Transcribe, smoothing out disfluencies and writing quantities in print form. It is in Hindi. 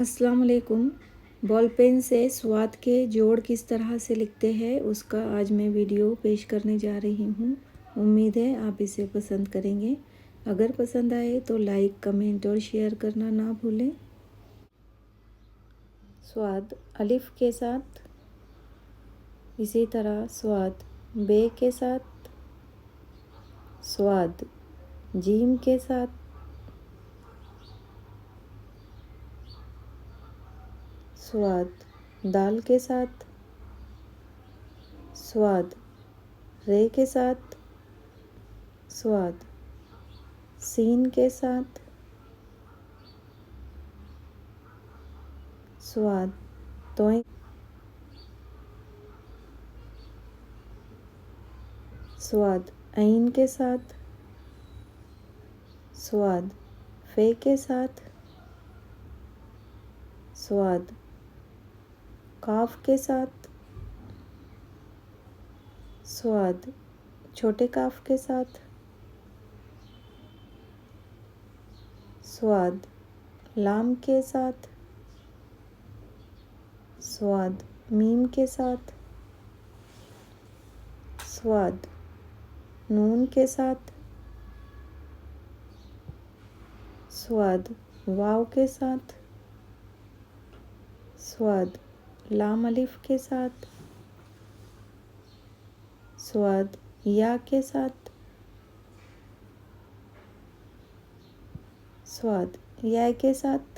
अस्सलाम वालेकुम। बॉल पेन से स्वाद के जोड़ किस तरह से लिखते हैं उसका आज मैं वीडियो पेश करने जा रही हूँ। उम्मीद है आप इसे पसंद करेंगे। अगर पसंद आए तो लाइक, कमेंट और शेयर करना ना भूलें। स्वाद अलिफ के साथ, इसी तरह स्वाद बे के साथ, स्वाद जीम के साथ, स्वाद दाल के साथ, स्वाद रे के साथ, स्वाद सीन के साथ, स्वाद तोय, स्वाद ऐन के साथ, स्वाद फे के साथ, स्वाद काफ के साथ, स्वाद छोटे काफ के साथ, स्वाद लाम के साथ, स्वाद मीम के साथ, स्वाद नून के साथ, स्वाद वाव के साथ, स्वाद लाम अलिफ के साथ, स्वाद या के साथ, स्वाद या के साथ,